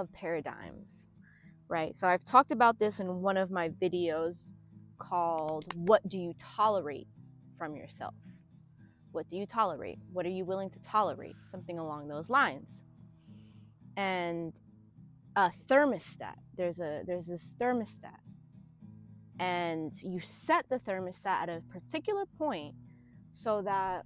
of paradigms, right? So I've talked about this in one of my videos called What Do You Tolerate from Yourself? What do you tolerate? What are you willing to tolerate? Something along those lines. And a thermostat, there's this thermostat, and you set the thermostat at a particular point so that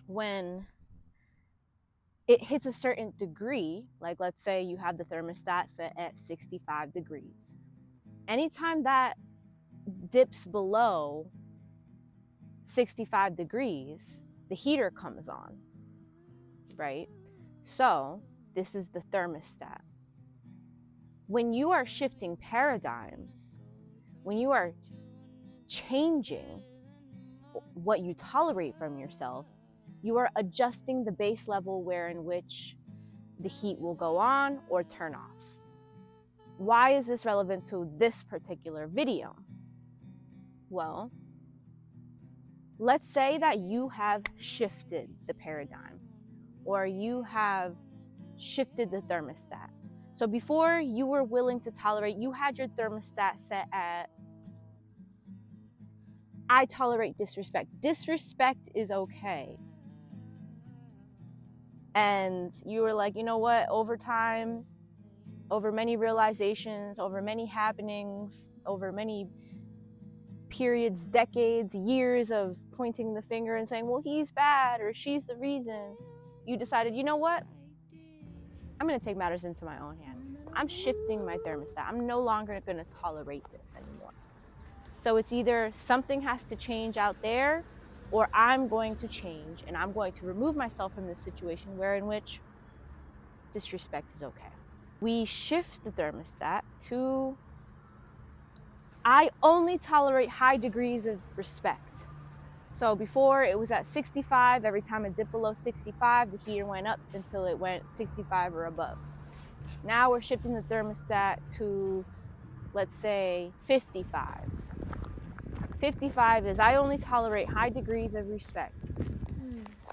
when it hits a certain degree, like let's say you have the thermostat set at 65 degrees. Anytime that dips below 65 degrees, the heater comes on, right? So this is the thermostat. When you are shifting paradigms, when you are changing what you tolerate from yourself, you are adjusting the base level where in which the heat will go on or turn off. Why is this relevant to this particular video? Well, let's say that you have shifted the paradigm, or you have shifted the thermostat. So before you were willing to tolerate, you had your thermostat set at, I tolerate disrespect. Disrespect is okay. And you were like, you know what, over time, over many realizations, over many happenings, over many periods, decades, years of pointing the finger and saying, well, he's bad or she's the reason, you decided, you know what, I'm going to take matters into my own hand. I'm shifting my thermostat. I'm no longer going to tolerate this anymore. So it's either something has to change out there, or I'm going to change and I'm going to remove myself from this situation where in which disrespect is okay. We shift the thermostat to, I only tolerate high degrees of respect. So before it was at 65, every time it dipped below 65, the heater went up until it went 65 or above. Now we're shifting the thermostat to, let's say, 55. 55 is, I only tolerate high degrees of respect.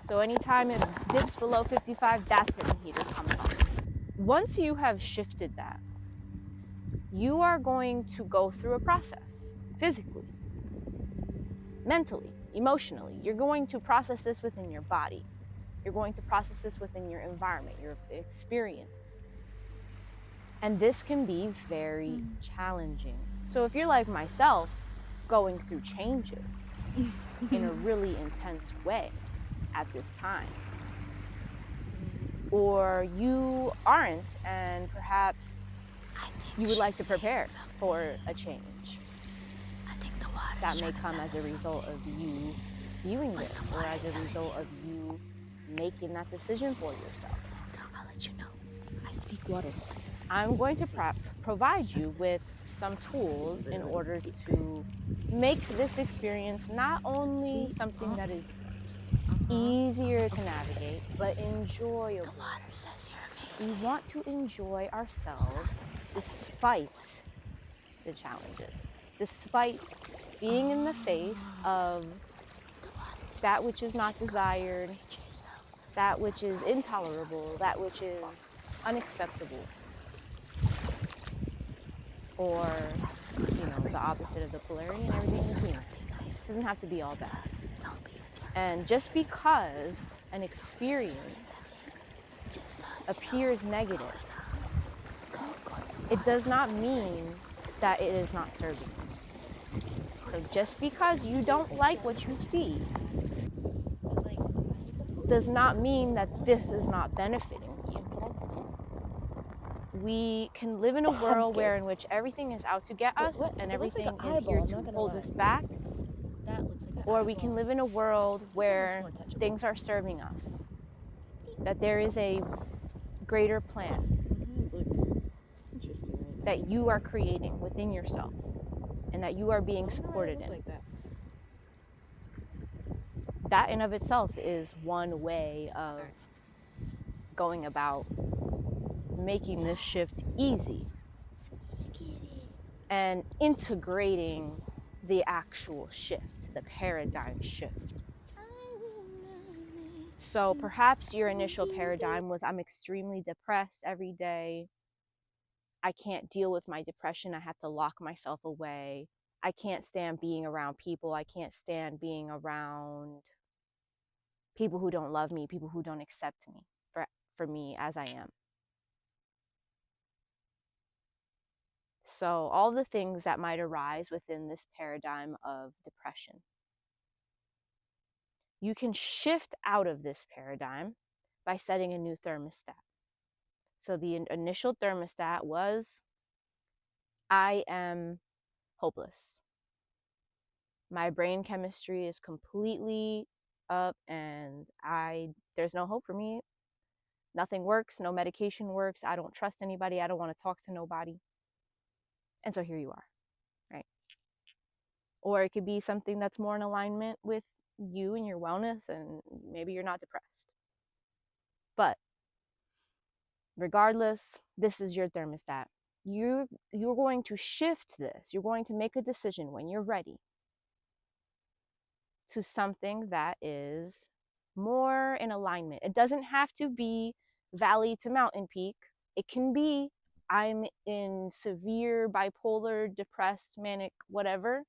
So anytime it dips below 55, that's when the heater comes on. Once you have shifted that, you are going to go through a process, physically, mentally, emotionally. You're going to process this within your body. You're going to process this within your environment, your experience. And this can be very challenging. So if you're like myself, going through changes in a really intense way at this time, or you aren't, and perhaps you would like to prepare for a change that may come as a result of you viewing this, or as a result of you making that decision for yourself. I'll let you know. I speak water. I'm going to provide you with some tools in order to make this experience not only something that is easier to navigate, but enjoyable. The water says you're amazing. We want to enjoy ourselves despite the challenges, despite being in the face of that which is not desired, that which is intolerable, that which is unacceptable, or, the opposite of the polarity, and everything in between. It doesn't have to be all bad. And just because an experience appears negative, it does not mean that it is not serving you. So just because you don't like what you see does not mean that this is not benefiting you. We can live in a world where in which everything is out to get us and everything is here to hold us back, or we can live in a world where things are serving us, that there is a greater plan that you are creating within yourself and that you are being supported in. That in of itself is one way of going about making this shift easy and integrating the actual shift, the paradigm shift. So perhaps your initial paradigm was, I'm extremely depressed every day. I can't deal with my depression. I have to lock myself away. I can't stand being around people. I can't stand being around people who don't love me, people who don't accept me for me as I am. So all the things that might arise within this paradigm of depression. You can shift out of this paradigm by setting a new thermostat. So the initial thermostat was, I am hopeless. My brain chemistry is completely up and there's no hope for me. Nothing works, no medication works. I don't trust anybody. I don't want to talk to nobody. And so here you are, right? Or it could be something that's more in alignment with you and your wellness, and maybe you're not depressed. But regardless, this is your thermostat. You're going to shift this. You're going to make a decision when you're ready to something that is more in alignment. It doesn't have to be valley to mountain peak. It can be, I'm in severe bipolar, depressed, manic, whatever,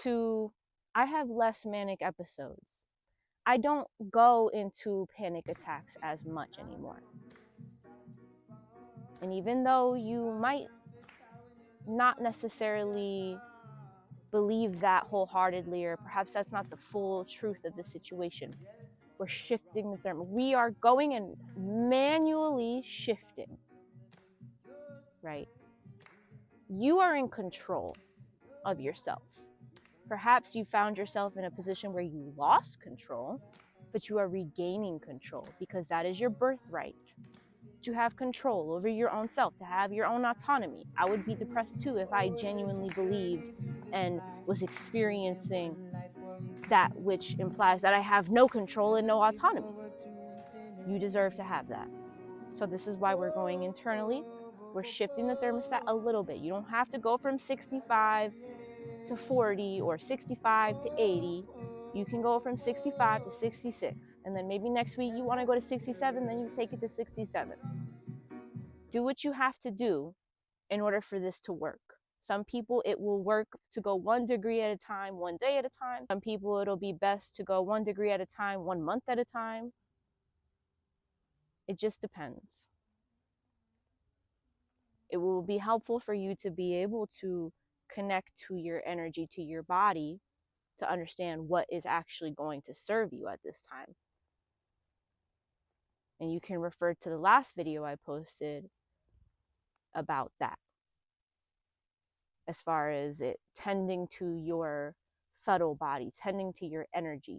to I have less manic episodes. I don't go into panic attacks as much anymore. And even though you might not necessarily believe that wholeheartedly, or perhaps that's not the full truth of the situation, we're shifting the therm. We are going and manually shifting, right? You are in control of yourself. Perhaps you found yourself in a position where you lost control, but you are regaining control because that is your birthright. To have control over your own self, to have your own autonomy. I would be depressed too if I genuinely believed and was experiencing that which implies that I have no control and no autonomy. You deserve to have that. So this is why we're going internally. We're shifting the thermostat a little bit. You don't have to go from 65 to 40 or 65 to 80. You can go from 65 to 66. And then maybe next week you want to go to 67, then you take it to 67. Do what you have to do in order for this to work. Some people, it will work to go 1 degree at a time, 1 day at a time. Some people, it'll be best to go 1 degree at a time, 1 month at a time. It just depends. It will be helpful for you to be able to connect to your energy, to your body, to understand what is actually going to serve you at this time. And you can refer to the last video I posted about that, as far as it tending to your subtle body, tending to your energy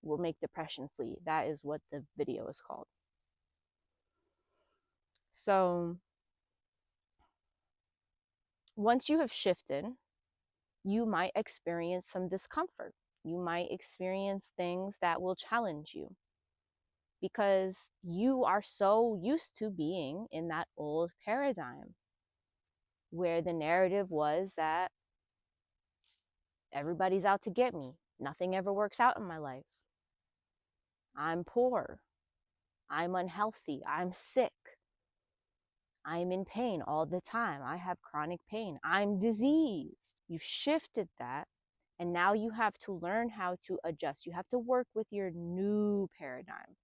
will make depression flee. That is what the video is called. So once you have shifted, you might experience some discomfort. You might experience things that will challenge you because you are so used to being in that old paradigm where the narrative was that everybody's out to get me. Nothing ever works out in my life. I'm poor. I'm unhealthy. I'm sick. I'm in pain all the time. I have chronic pain. I'm diseased. You've shifted that, and now you have to learn how to adjust. You have to work with your new paradigm.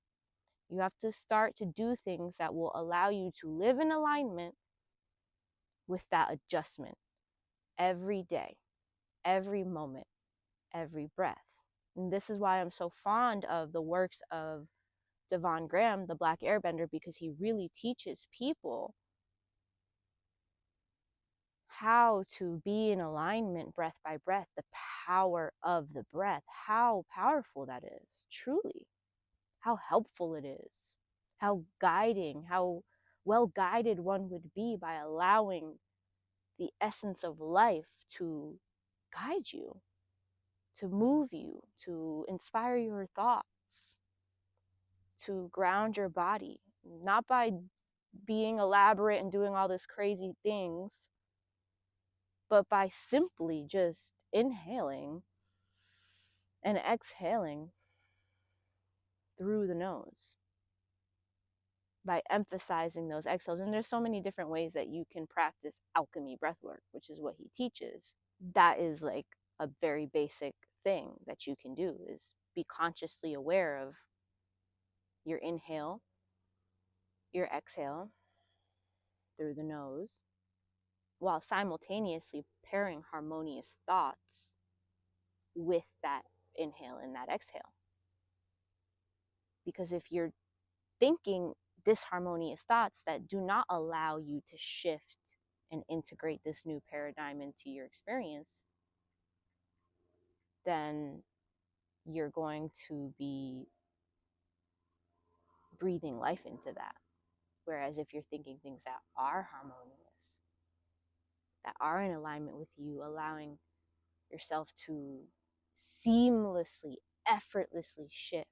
You have to start to do things that will allow you to live in alignment with that adjustment every day, every moment, every breath. And this is why I'm so fond of the works of Devon Graham, the Black Airbender, because he really teaches people how to be in alignment breath by breath, the power of the breath, how powerful that is, truly, how helpful it is, how guiding, how well guided one would be by allowing the essence of life to guide you, to move you, to inspire your thoughts, to ground your body, not by being elaborate and doing all this crazy things, but by simply just inhaling and exhaling through the nose by emphasizing those exhales. And there's so many different ways that you can practice alchemy breathwork, which is what he teaches. That is like a very basic thing that you can do, is be consciously aware of your inhale, your exhale through the nose, while simultaneously pairing harmonious thoughts with that inhale and that exhale. Because if you're thinking disharmonious thoughts that do not allow you to shift and integrate this new paradigm into your experience, then you're going to be breathing life into that. Whereas if you're thinking things that are harmonious, that are in alignment with you, allowing yourself to seamlessly, effortlessly shift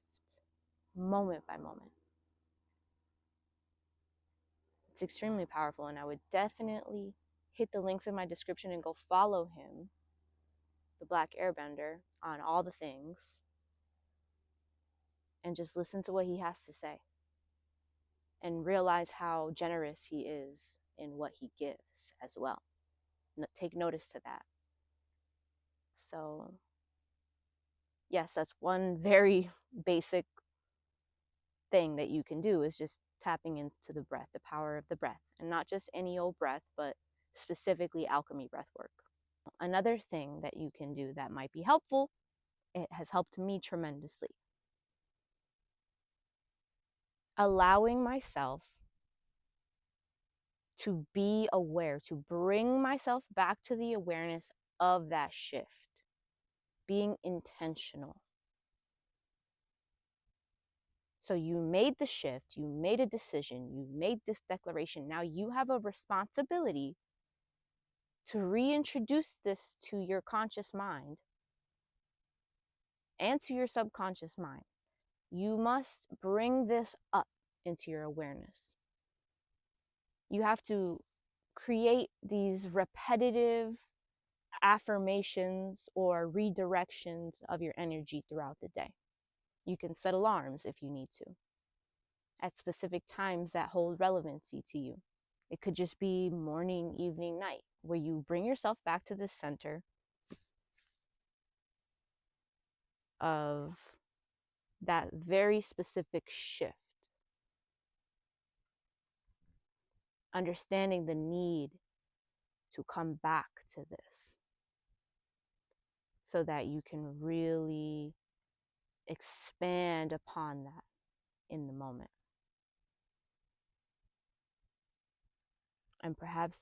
moment by moment, it's extremely powerful. And I would definitely hit the links in my description and go follow him, the Black Airbender, on all the things, and just listen to what he has to say and realize how generous he is in what he gives as well. Take notice to that. So yes, that's one very basic thing that you can do, is just tapping into the breath, the power of the breath, and not just any old breath, but specifically alchemy breath work. Another thing that you can do that might be helpful, it has helped me tremendously, allowing myself to be aware, to bring myself back to the awareness of that shift, being intentional. So you made the shift, you made a decision, you made this declaration. Now you have a responsibility to reintroduce this to your conscious mind and to your subconscious mind. You must bring this up into your awareness. You have to create these repetitive affirmations or redirections of your energy throughout the day. You can set alarms if you need to, at specific times that hold relevancy to you. It could just be morning, evening, night, where you bring yourself back to the center of that very specific shift. Understanding the need to come back to this so that you can really expand upon that in the moment. And perhaps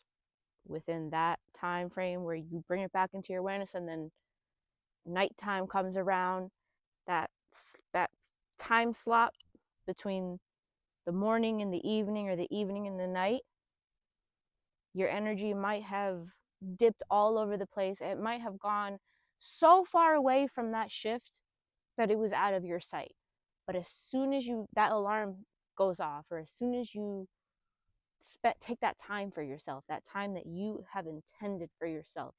within that time frame where you bring it back into your awareness, and then nighttime comes around, that time slot between the morning and the evening, or the evening and the night, your energy might have dipped all over the place. It might have gone so far away from that shift that it was out of your sight. But as soon as that alarm goes off, or as soon as you take that time for yourself, that time that you have intended for yourself,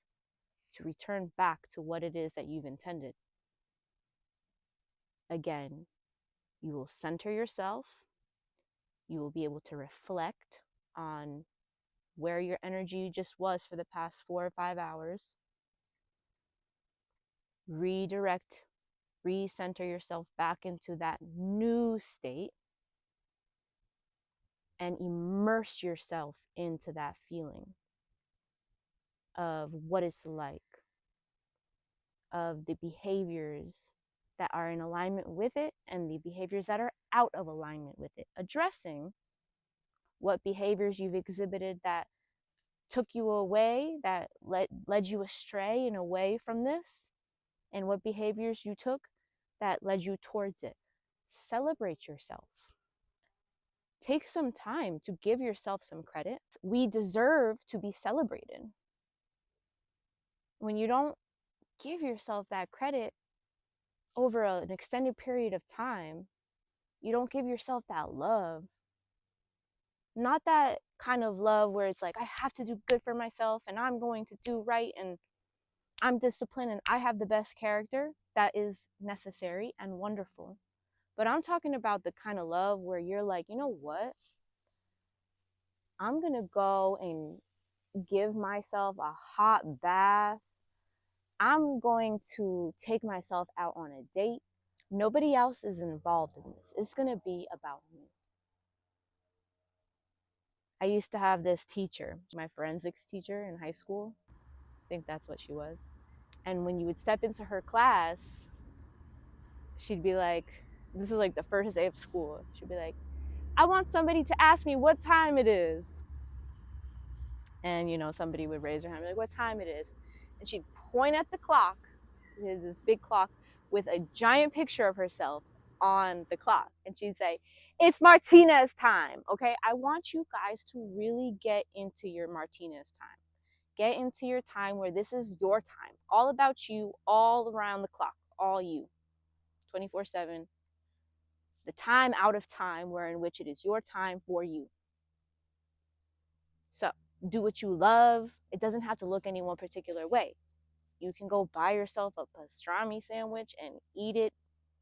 to return back to what it is that you've intended, again, you will center yourself. You will be able to reflect on where your energy just was for the past 4 or 5 hours. Redirect, recenter yourself back into that new state, and immerse yourself into that feeling of what it's like, of the behaviors that are in alignment with it and the behaviors that are out of alignment with it. Addressing what behaviors you've exhibited that took you away, that led you astray and away from this, and what behaviors you took that led you towards it. Celebrate yourself. Take some time to give yourself some credit. We deserve to be celebrated. When you don't give yourself that credit over an extended period of time, you don't give yourself that love. Not that kind of love where it's like, I have to do good for myself and I'm going to do right and I'm disciplined and I have the best character. That is necessary and wonderful. But I'm talking about the kind of love where you're like, you know what? I'm going to go and give myself a hot bath. I'm going to take myself out on a date. Nobody else is involved in this. It's going to be about me. I used to have this teacher, my forensics teacher in high school. I think that's what she was. And when you would step into her class, she'd be like, this is like the first day of school. She'd be like, I want somebody to ask me what time it is. And, you know, somebody would raise their hand and be like, what time it is? And she'd point at the clock, this big clock, with a giant picture of herself on the clock. And she'd say, it's Martinez time, okay? I want you guys to really get into your Martinez time. Get into your time where this is your time. All about you, all around the clock, all you. 24/7. The time out of time where in which it is your time for you. So do what you love. It doesn't have to look any one particular way. You can go buy yourself a pastrami sandwich and eat it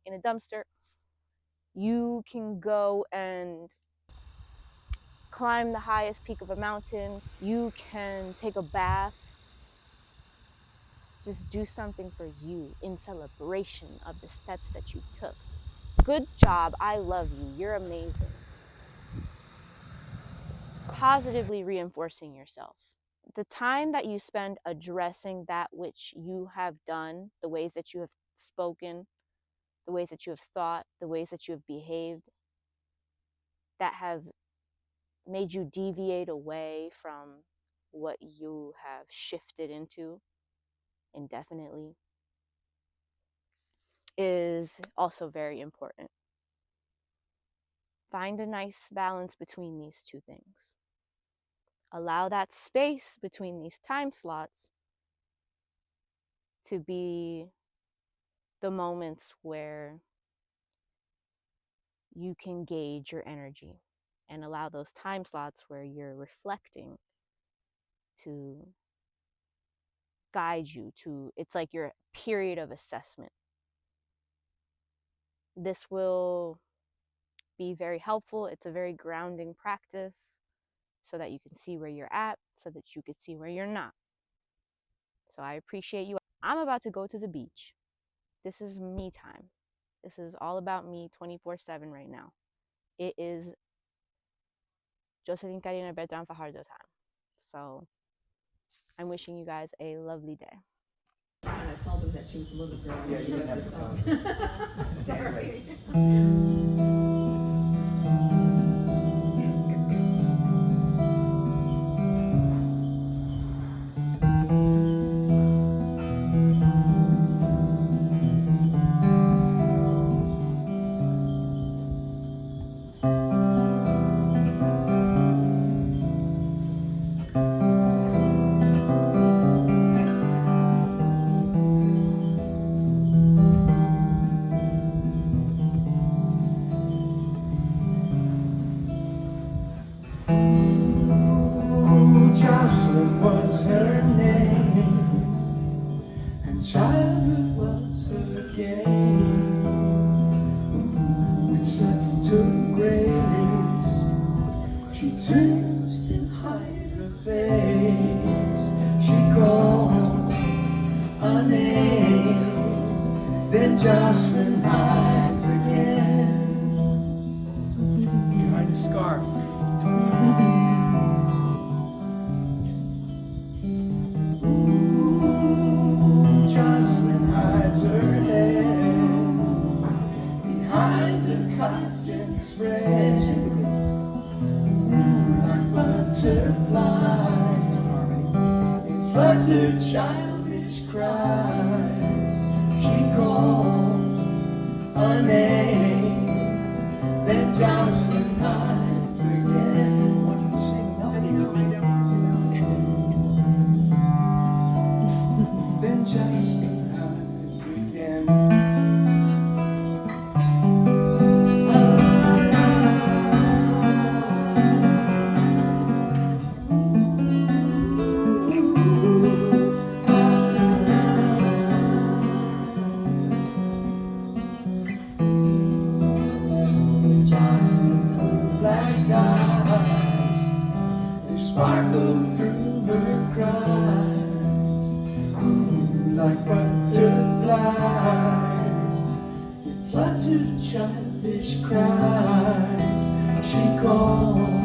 in a dumpster. You can go and climb the highest peak of a mountain. You can take a bath. Just do something for you in celebration of the steps that you took. Good job. I love you. You're amazing. Positively reinforcing yourself. The time that you spend addressing that which you have done, the ways that you have spoken, the ways that you have thought, the ways that you have behaved, that have made you deviate away from what you have shifted into indefinitely, is also very important. Find a nice balance between these two things. Allow that space between these time slots to be the moments where you can gauge your energy, and allow those time slots where you're reflecting to guide you to, it's like your period of assessment. This will be very helpful. It's a very grounding practice so that you can see where you're at, so that you can see where you're not. So I appreciate you. I'm about to go to the beach. This is me time. This is all about me 24/7 right now. It is Jocelyn Karina Bertrand Fajardo time. So I'm wishing you guys a lovely day. And I told them that she was a little girl. Yeah, you didn't have to tell me. Sorry. Jocelyn was her name, and childhood was her game. With such a grace, she turns and hide her face. She calls a name, then Jocelyn hides again behind a scarf. Her childish cries, she calls a name, then Jocelyn hides again. Then Jocelyn hides again. sparkle through her cries, like butterflies, with fluttered childish cries. She calls